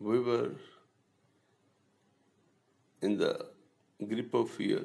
We were in the grip of fear।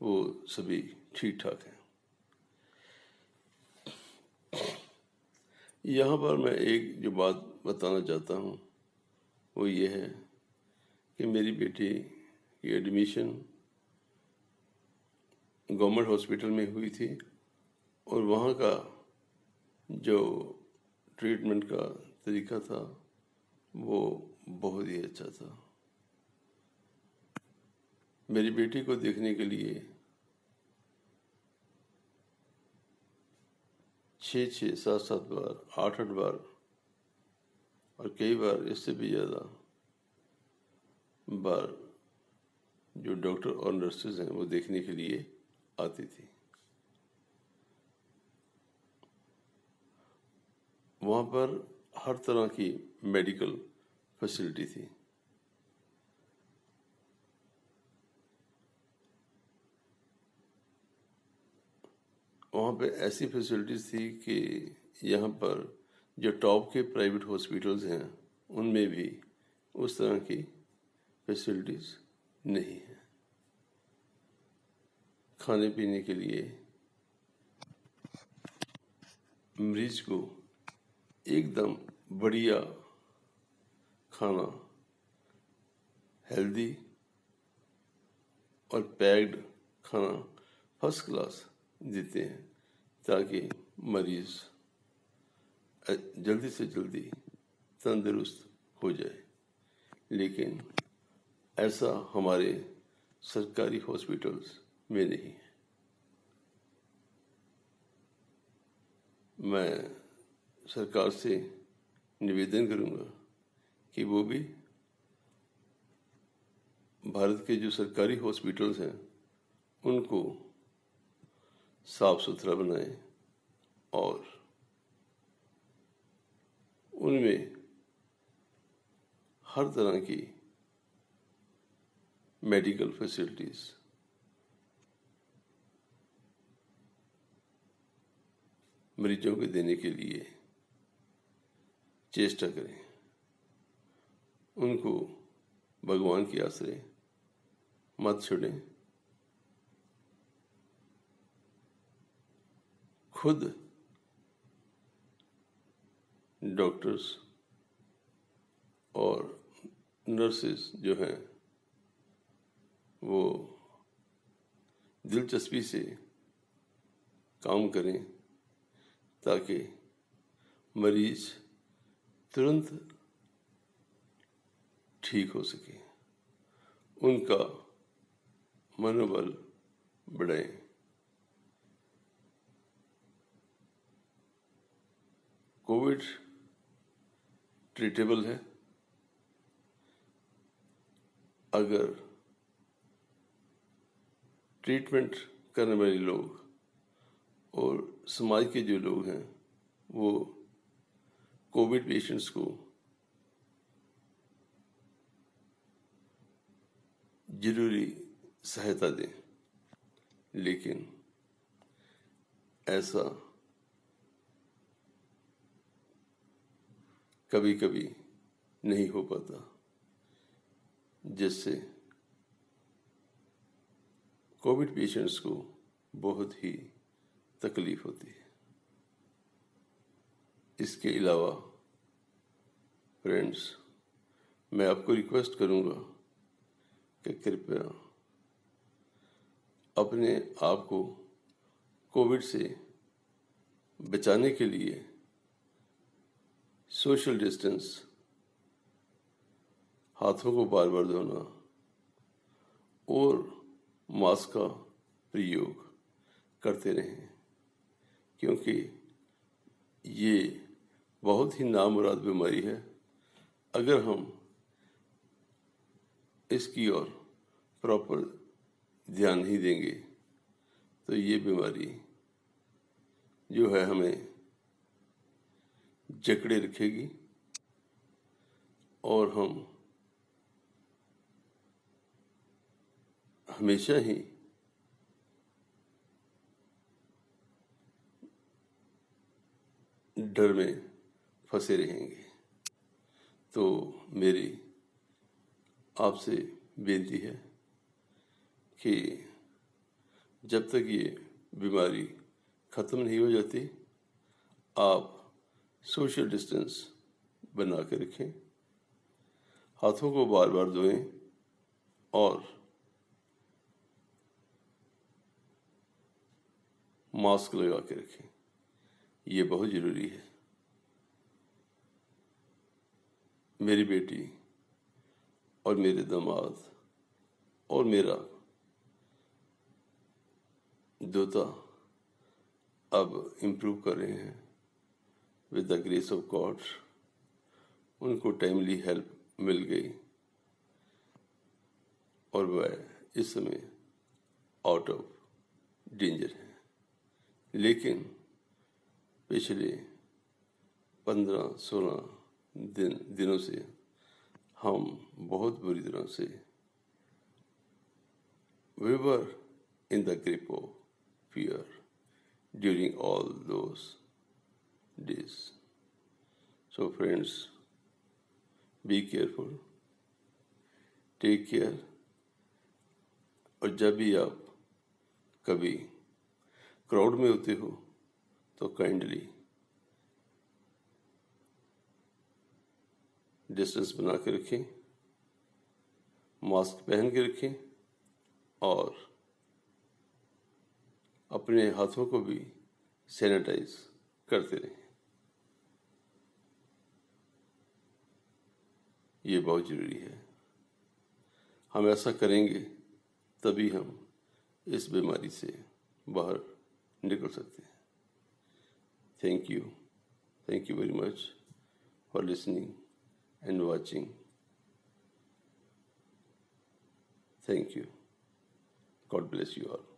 وہ سبھی ٹھیک ٹھاک ہیں۔ یہاں پر میں ایک جو بات بتانا چاہتا ہوں وہ یہ ہے کہ میری بیٹی کی ایڈمیشن گورنمنٹ ہاسپٹل میں ہوئی تھی، اور وہاں کا جو ٹریٹمنٹ کا طریقہ تھا وہ بہت ہی اچھا تھا۔ میری بیٹی کو دیکھنے کے لیے 6 7 بار 8 بار اور کئی بار اس سے بھی زیادہ بار جو ڈاکٹر اور نرسز ہیں وہ دیکھنے کے لیے آتی تھی۔ وہاں پر ہر طرح کی میڈیکل فیسلٹی تھی۔ وہاں پہ ایسی فیسلٹیز تھی کہ یہاں پر جو ٹاپ کے پرائیویٹ ہاسپٹلز ہیں ان میں بھی اس طرح کی فیسلٹیز نہیں ہیں۔ کھانے پینے کے لیے مریض کو ایک دم بڑھیا کھانا، ہیلدی اور پیکڈ کھانا فرسٹ کلاس دیتے ہیں تاکہ مریض جلدی سے جلدی تندرست ہو جائے، لیکن ایسا ہمارے سرکاری ہاسپٹلز میں نہیں ہے۔ میں سرکار سے نویدن کروں گا کہ وہ بھی بھارت کے جو سرکاری ہاسپٹلز ہیں ان کو صاف ستھرا بنائیں اور ان میں ہر طرح کی میڈیکل فیسلٹیز مریضوں کو دینے کے لیے چیسٹا کریں، ان کو بھگوان کے آسرے مت چھوڑیں، خود ڈاکٹرز اور نرسز جو ہیں وہ دلچسپی سے کام کریں تاکہ مریض ترنت ٹھیک ہو سکے، ان کا منوبل بڑھائیں۔ کووڈ ٹریٹیبل ہے اگر ٹریٹمنٹ کرنے والے لوگ اور سماج کے جو لوگ ہیں وہ کووڈ پیشنٹس کو ضروری سہایتا دیں، لیکن ایسا کبھی کبھی نہیں ہو پاتا، جس سے کووڈ پیشنٹس کو بہت ہی تکلیف ہوتی ہے۔ اس کے علاوہ فرینڈس، میں آپ کو ریکویسٹ کروں گا کہ کرپیا اپنے آپ کو کووڈ سے بچانے کے لیے سوشل ڈسٹینس، ہاتھوں کو بار بار دھونا اور ماسک کا پریوگ کرتے رہیں، کیونکہ یہ بہت ہی نامراد بیماری ہے۔ اگر ہم اس کی اور پراپر دھیان نہیں دیں گے تو یہ بیماری جو ہے ہمیں جکڑے رکھے گی اور ہم ہمیشہ ہی ڈر میں پھنسے رہیں گے۔ تو میری آپ سے بینتی ہے کہ جب تک یہ بیماری ختم نہیں ہو جاتی آپ سوشل ڈسٹینس بنا کے رکھیں، ہاتھوں کو بار بار دھوئیں اور ماسک لگا کے رکھیں، یہ بہت ضروری ہے۔ میری بیٹی اور میرے داماد اور میرا دوتا اب امپروو کر رہے ہیں with the grace of God, ان کو ٹائملی ہیلپ مل گئی اور وہ اس سمے آؤٹ آف ڈینجر ہیں، لیکن پچھلے 15-16 دنوں سے ہم بہت بری طرح سے we were in the grip of fear during all those days. So friends, be careful, take care، اور جب بھی آپ کبھی کراؤڈ میں ہوتے ہو تو کائنڈلی ڈسٹینس بنا کے رکھیں، ماسک پہن کے رکھیں اور اپنے ہاتھوں کو بھی سینیٹائز کرتے رہیں، یہ بہت ضروری ہے۔ ہم ایسا کریں گے تبھی ہم اس بیماری سے باہر نکل سکتے ہیں۔ Thank you very much for listening and watching. Thank you, God bless you all.